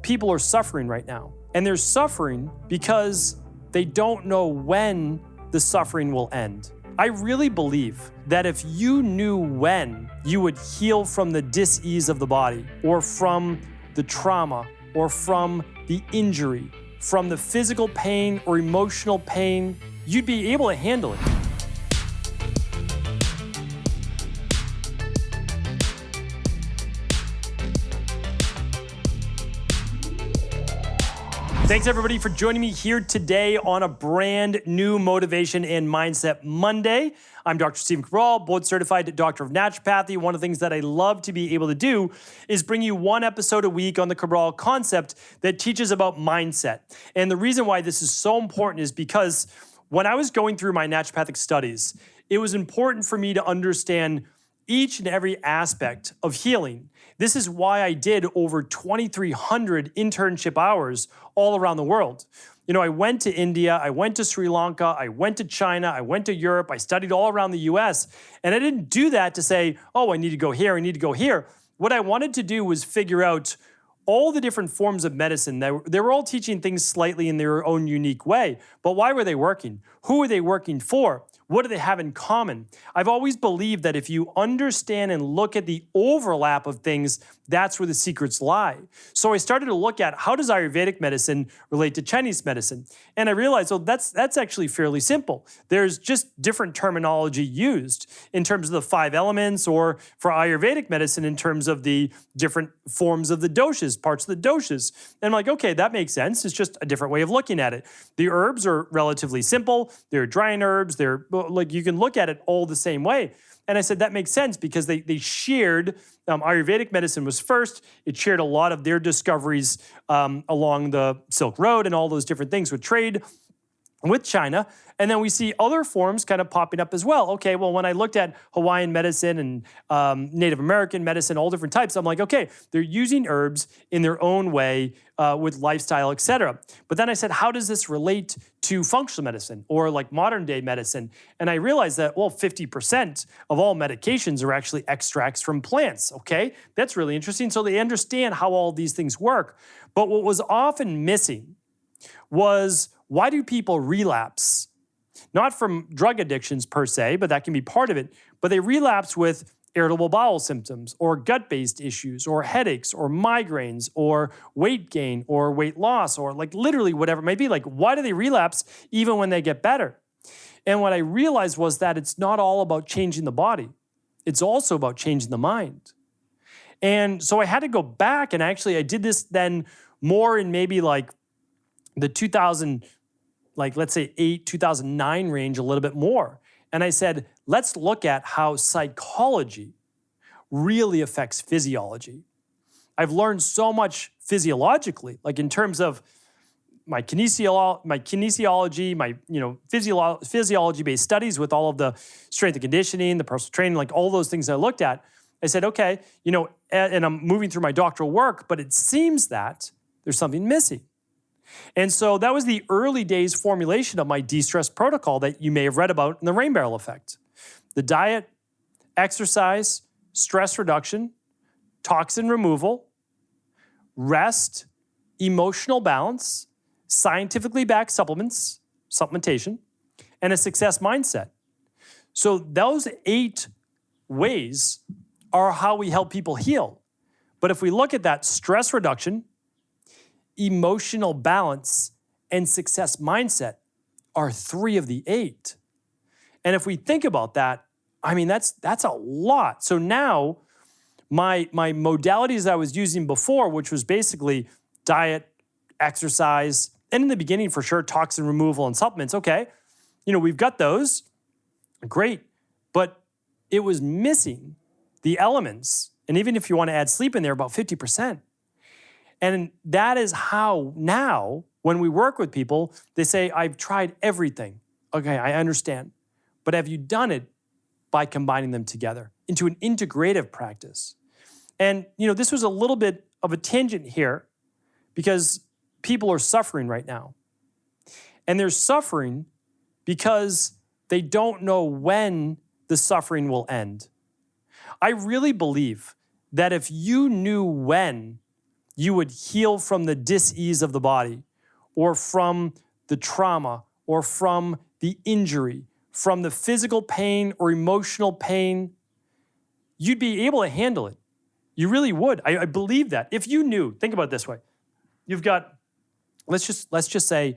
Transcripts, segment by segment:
people are suffering right now. And they're suffering because they don't know when the suffering will end. I really believe that if you knew when you would heal from the dis-ease of the body, or from the trauma, or from the injury, from the physical pain or emotional pain, you'd be able to handle it. Thanks everybody for joining me here today on a brand new Motivation and Mindset Monday. I'm Dr. Stephen Cabral, board certified doctor of naturopathy. One of the things that I love to be able to do is bring you one episode a week on the Cabral concept that teaches about mindset. And the reason why this is so important is because when I was going through my naturopathic studies, it was important for me to understand each and every aspect of healing. This is why I did over 2,300 internship hours all around the world. You know, I went to India, I went to Sri Lanka, I went to China, I went to Europe, I studied all around the US, and I didn't do that to say, oh, I need to go here, I need to go here. What I wanted to do was figure out all the different forms of medicine. They were all teaching things slightly in their own unique way, but why were they working? Who were they working for? What do they have in common? I've always believed that if you understand and look at the overlap of things, that's where the secrets lie. So I started to look at how does Ayurvedic medicine relate to Chinese medicine? And I realized, oh, that's actually fairly simple. There's just different terminology used in terms of the 5 elements, or for Ayurvedic medicine in terms of the different forms of the doshas, parts of the doshas. And I'm like, okay, that makes sense. It's just a different way of looking at it. The herbs are relatively simple. They're drying herbs. They're like, you can look at it all the same way. And I said, that makes sense because they shared, Ayurvedic medicine was first. It shared a lot of their discoveries along the Silk Road and all those different things with trade with China. And then we see other forms kind of popping up as well. Okay, well, when I looked at Hawaiian medicine and Native American medicine, all different types, I'm like, okay, they're using herbs in their own way with lifestyle, et cetera. But then I said, how does this relate to functional medicine or like modern day medicine? And I realized that, well, 50% of all medications are actually extracts from plants, okay? That's really interesting. So they understand how all these things work. But what was often missing was, why do people relapse? Not from drug addictions per se, but that can be part of it, but they relapse with irritable bowel symptoms or gut-based issues or headaches or migraines or weight gain or weight loss or like literally whatever it may be. Like, why do they relapse even when they get better? And what I realized was that it's not all about changing the body. It's also about changing the mind. And so I had to go back, and actually I did this then more in maybe like the 2000, like let's say 2009 range, a little bit more. And I said, let's look at how psychology really affects physiology. I've learned so much physiologically, like in terms of my kinesiology, my physiology-based studies with all of the strength and conditioning, the personal training, like all those things I looked at. I said, okay, and I'm moving through my doctoral work, but it seems that there's something missing. And so that was the early days formulation of my de-stress protocol that you may have read about in the rain barrel effect. The diet, exercise, stress reduction, toxin removal, rest, emotional balance, scientifically backed supplementation, and a success mindset. So those 8 ways are how we help people heal. But if we look at that, stress reduction, emotional balance, and success mindset are 3 of the 8. And if we think about that, I mean, that's a lot. So now my modalities I was using before, which was basically diet, exercise, and in the beginning for sure, toxin removal and supplements. Okay, we've got those, great. But it was missing the elements. And even if you want to add sleep in there, about 50%. And that is how now, when we work with people, they say, I've tried everything. Okay, I understand. But have you done it by combining them together into an integrative practice? And, this was a little bit of a tangent here because people are suffering right now. And they're suffering because they don't know when the suffering will end. I really believe that if you knew when you would heal from the dis-ease of the body, or from the trauma, or from the injury, from the physical pain or emotional pain, you'd be able to handle it. You really would. I believe that. If you knew, think about it this way. You've got, let's just say,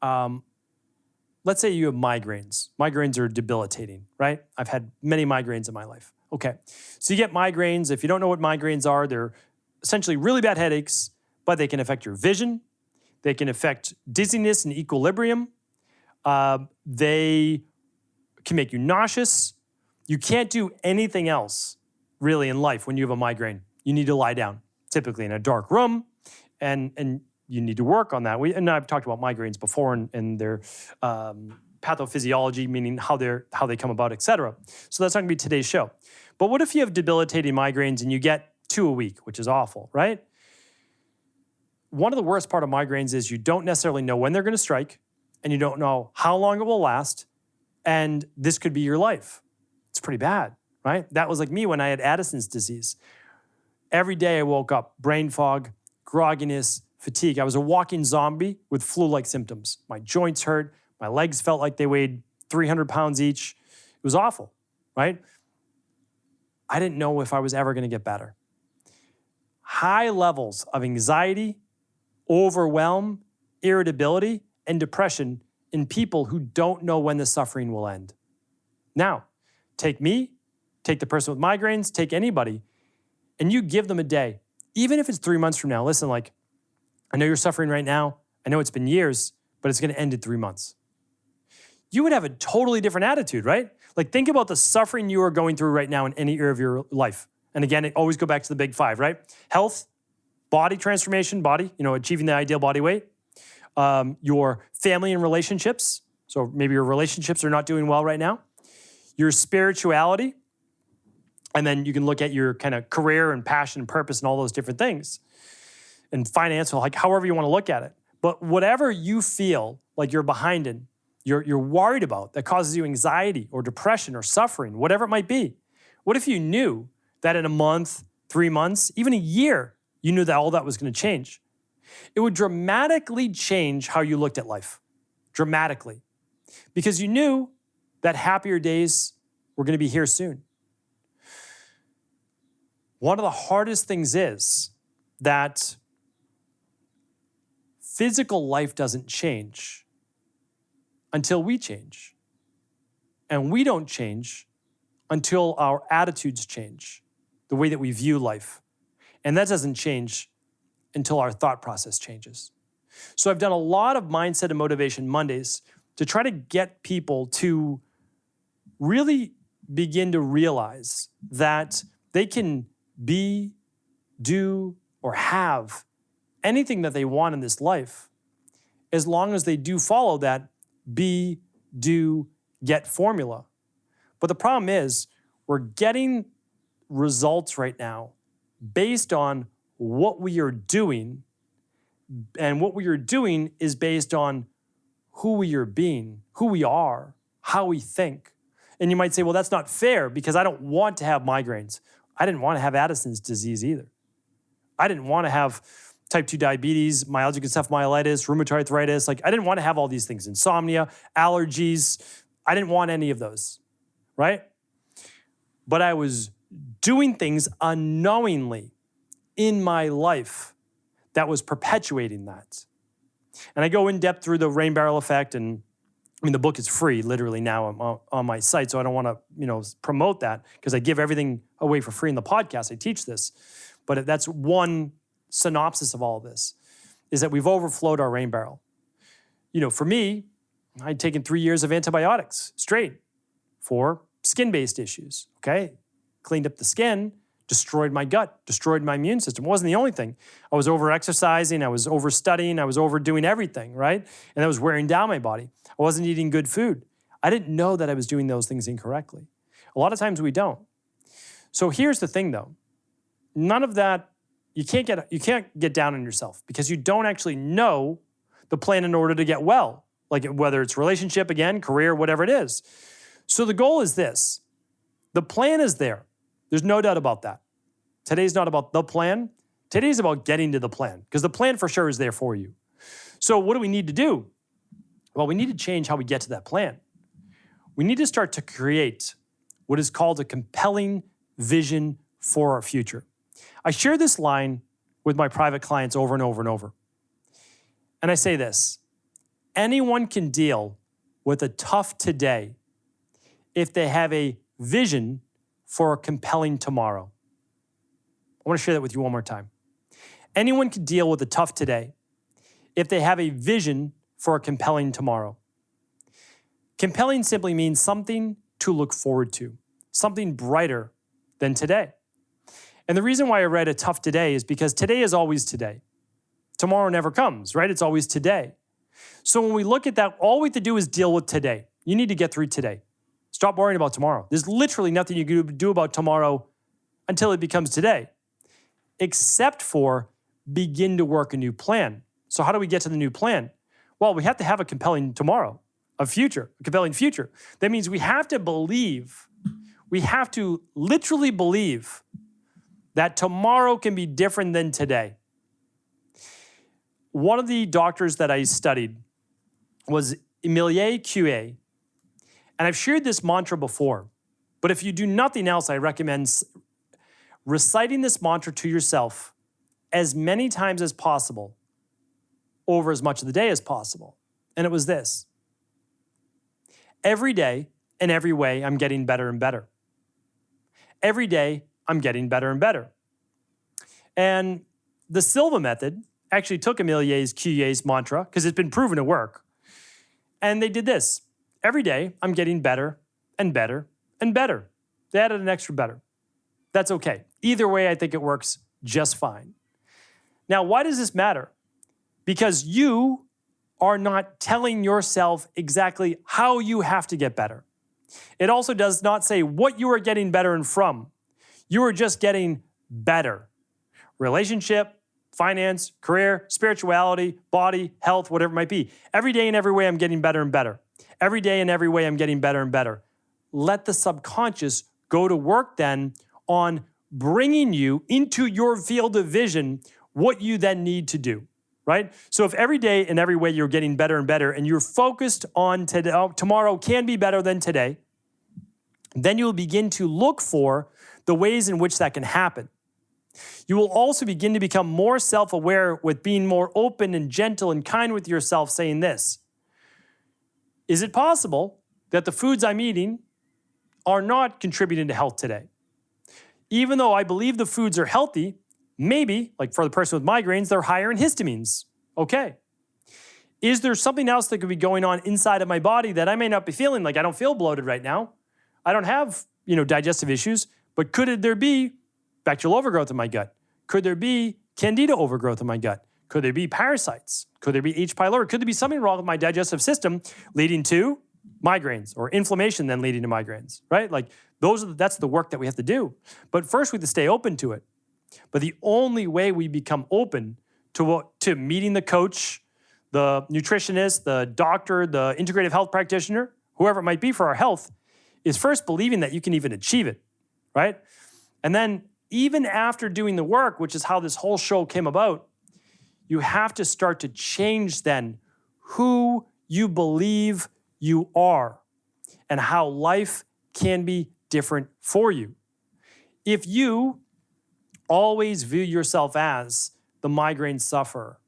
let's say you have migraines. Migraines are debilitating, right? I've had many migraines in my life. Okay, so you get migraines. If you don't know what migraines are, they're essentially really bad headaches, but they can affect your vision. They can affect dizziness and equilibrium. They can make you nauseous. You can't do anything else really in life when you have a migraine. You need to lie down, typically in a dark room, and you need to work on that. And I've talked about migraines before and their pathophysiology, meaning how they come about, et cetera. So that's not gonna be today's show. But what if you have debilitating migraines and you get 2 a week, which is awful, right? One of the worst part of migraines is you don't necessarily know when they're gonna strike, and you don't know how long it will last, and this could be your life. It's pretty bad, right? That was like me when I had Addisons disease. Every day I woke up, brain fog, grogginess, fatigue. I was a walking zombie with flu-like symptoms. My joints hurt, my legs felt like they weighed 300 pounds each. It was awful, right? I didn't know if I was ever gonna get better. High levels of anxiety, overwhelm, irritability, and depression in people who don't know when the suffering will end. Now, take me, take the person with migraines, take anybody, and you give them a day, even if it's 3 months from now. Listen, like, I know you're suffering right now. I know it's been years, but it's gonna end in 3 months. You would have a totally different attitude, right? Like, think about the suffering you are going through right now in any area of your life. And again, it always go back to the big five, right? Health, body transformation, achieving the ideal body weight, your family and relationships. So maybe your relationships are not doing well right now. Your spirituality, and then you can look at your kind of career and passion and purpose and all those different things. And financial, like however you want to look at it. But whatever you feel like you're behind in, you're worried about, that causes you anxiety or depression or suffering, whatever it might be. What if you knew that in a month, 3 months, even a year, you knew that all that was going to change? It would dramatically change how you looked at life. Dramatically. Because you knew that happier days were going to be here soon. One of the hardest things is that physical life doesn't change until we change. And we don't change until our attitudes change, the way that we view life. And that doesn't change until our thought process changes. So I've done a lot of Mindset and Motivation Mondays to try to get people to really begin to realize that they can be, do, or have anything that they want in this life, as long as they do follow that be, do, get formula. But the problem is, we're getting results right now based on what we are doing, and what we are doing is based on who we are being, who we are, how we think. And you might say, well, that's not fair because I don't want to have migraines. I didn't want to have Addison's disease either. I didn't want to have type 2 diabetes, myalgic encephalomyelitis, rheumatoid arthritis. Like, I didn't want to have all these things, insomnia, allergies. I didn't want any of those, right? But I was doing things unknowingly in my life that was perpetuating that. And I go in depth through the rain barrel effect, and I mean, the book is free literally now on my site, so I don't want to, promote that because I give everything away for free in the podcast. I teach this. But that's one synopsis of all of this, is that we've overflowed our rain barrel. For me, I'd taken 3 years of antibiotics straight for skin-based issues, okay? Cleaned up the skin, destroyed my gut, destroyed my immune system. It wasn't the only thing. I was over-exercising, I was over-studying, I was overdoing everything, right? And that was wearing down my body. I wasn't eating good food. I didn't know that I was doing those things incorrectly. A lot of times we don't. So here's the thing though. None of that, you can't get down on yourself because you don't actually know the plan in order to get well. Like whether it's relationship, again, career, whatever it is. So the goal is this. The plan is there. There's no doubt about that. Today's not about the plan. Today is about getting to the plan because the plan for sure is there for you. So what do we need to do? Well, we need to change how we get to that plan. We need to start to create what is called a compelling vision for our future. I share this line with my private clients over and over and over. And I say this, anyone can deal with a tough today if they have a vision for a compelling tomorrow. I want to share that with you one more time. Anyone can deal with a tough today if they have a vision for a compelling tomorrow. Compelling simply means something to look forward to, something brighter than today. And the reason why I read a tough today is because today is always today. Tomorrow never comes, right? It's always today. So when we look at that, all we have to do is deal with today. You need to get through today. Stop worrying about tomorrow. There's literally nothing you can do about tomorrow until it becomes today, except for begin to work a new plan. So how do we get to the new plan? Well, we have to have a compelling tomorrow, a compelling future. That means we have to literally believe that tomorrow can be different than today. One of the doctors that I studied was Emile Coué. And I've shared this mantra before, but if you do nothing else, I recommend reciting this mantra to yourself as many times as possible over as much of the day as possible. And it was this: every day, in every way, I'm getting better and better. Every day, I'm getting better and better. And the Silva method actually took Emile Coué's mantra, because it's been proven to work, and they did this. Every day, I'm getting better and better and better. They added an extra better. That's okay. Either way, I think it works just fine. Now, why does this matter? Because you are not telling yourself exactly how you have to get better. It also does not say what you are getting better and from. You are just getting better. Relationship, finance, career, spirituality, body, health, whatever it might be. Every day in every way, I'm getting better and better. Every day in every way, I'm getting better and better. Let the subconscious go to work then on bringing you into your field of vision what you then need to do, right? So if every day in every way you're getting better and better and you're focused on today, tomorrow can be better than today, then you'll begin to look for the ways in which that can happen. You will also begin to become more self-aware with being more open and gentle and kind with yourself, saying this: is it possible that the foods I'm eating are not contributing to health today? Even though I believe the foods are healthy, maybe, like for the person with migraines, they're higher in histamines. Okay. Is there something else that could be going on inside of my body that I may not be feeling? Like I don't feel bloated right now. I don't have, digestive issues, but could there be bacterial overgrowth in my gut? Could there be candida overgrowth in my gut? Could there be parasites? Could there be H. pylori? Could there be something wrong with my digestive system leading to migraines, or inflammation then leading to migraines, right? Like that's the work that we have to do. But first we have to stay open to it. But the only way we become open to meeting the coach, the nutritionist, the doctor, the integrative health practitioner, whoever it might be for our health, is first believing that you can even achieve it, right? And then even after doing the work, which is how this whole show came about, you have to start to change then who you believe you are and how life can be different for you. If you always view yourself as the migraine sufferer,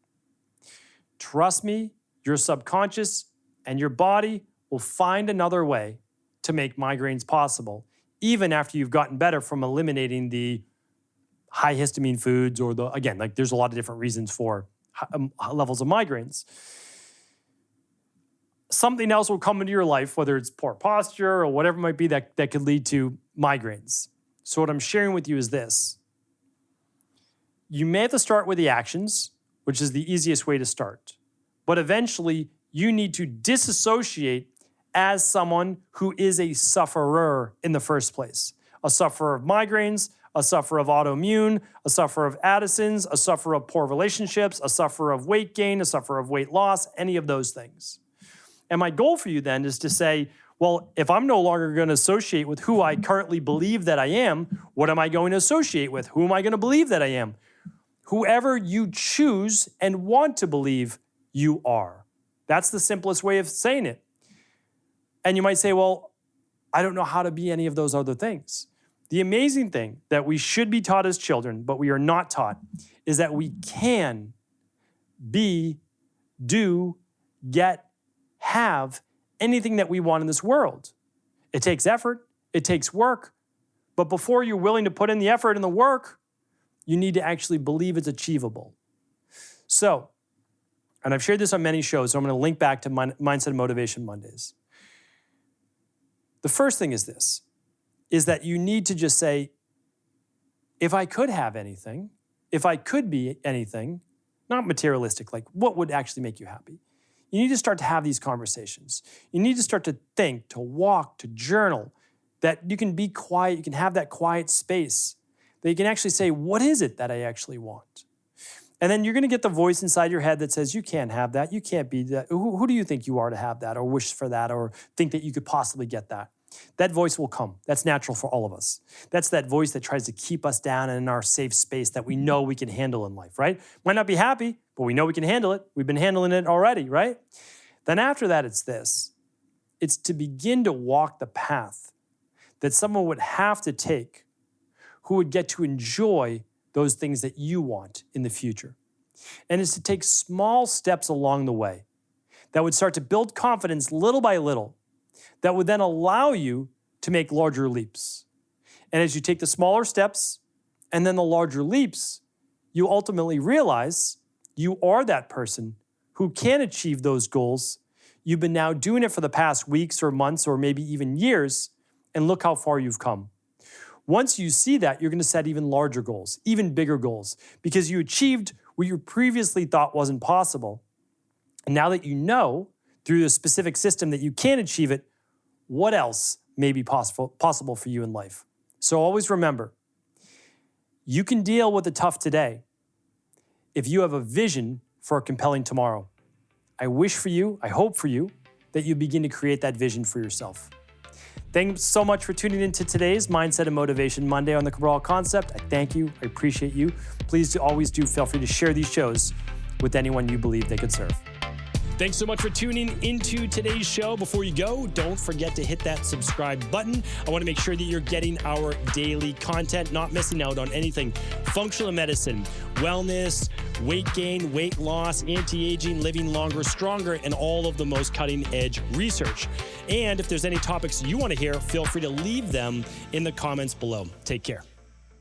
trust me, your subconscious and your body will find another way to make migraines possible, even after you've gotten better from eliminating the high histamine foods or there's a lot of different reasons for levels of migraines. Something else will come into your life, whether it's poor posture or whatever it might be that could lead to migraines. So what I'm sharing with you is this. You may have to start with the actions, which is the easiest way to start. But eventually, you need to disassociate as someone who is a sufferer in the first place. A sufferer of migraines, a sufferer of autoimmune, a sufferer of Addisons, a sufferer of poor relationships, a sufferer of weight gain, a sufferer of weight loss, any of those things. And my goal for you then is to say, well, if I'm no longer going to associate with who I currently believe that I am, what am I going to associate with? Who am I going to believe that I am? whoever you choose and want to believe you are. That's the simplest way of saying it. And you might say, well, I don't know how to be any of those other things. The amazing thing that we should be taught as children, but we are not taught, is that we can be, do, get, have anything that we want in this world. It takes effort, it takes work, but before you're willing to put in the effort and the work, you need to actually believe it's achievable. So, and I've shared this on many shows, so I'm going to link back to Mindset and Motivation Mondays. The first thing is this, is that you need to just say, if I could have anything, if I could be anything, not materialistic, like what would actually make you happy? You need to start to have these conversations. You need to start to think, to walk, to journal, that you can be quiet, you can have that quiet space, that you can actually say, what is it that I actually want? And then you're going to get the voice inside your head that says, you can't have that, you can't be that. Who do you think you are to have that or wish for that or think that you could possibly get that? That voice will come. That's natural for all of us. That's that voice that tries to keep us down and in our safe space that we know we can handle in life, right? Might not be happy, but we know we can handle it. We've been handling it already, right? Then after that, it's this. It's to begin to walk the path that someone would have to take who would get to enjoy those things that you want in the future. And it's to take small steps along the way that would start to build confidence little by little, that would then allow you to make larger leaps. And as you take the smaller steps and then the larger leaps, you ultimately realize you are that person who can achieve those goals. You've been now doing it for the past weeks or months or maybe even years, and look how far you've come. Once you see that, you're going to set even larger goals, even bigger goals, because you achieved what you previously thought wasn't possible. And now that you know through the specific system that you can achieve it, what else may be possible for you in life? So always remember, you can deal with the tough today if you have a vision for a compelling tomorrow. I wish for you, I hope for you, that you begin to create that vision for yourself. Thanks so much for tuning into today's Mindset and Motivation Monday on the Cabral Concept. I thank you, I appreciate you. Please always do feel free to share these shows with anyone you believe they could serve. Thanks so much for tuning into today's show. Before you go, don't forget to hit that subscribe button. I want to make sure that you're getting our daily content, not missing out on anything. Functional medicine, wellness, weight gain, weight loss, anti-aging, living longer, stronger, and all of the most cutting-edge research. And if there's any topics you want to hear, feel free to leave them in the comments below. Take care.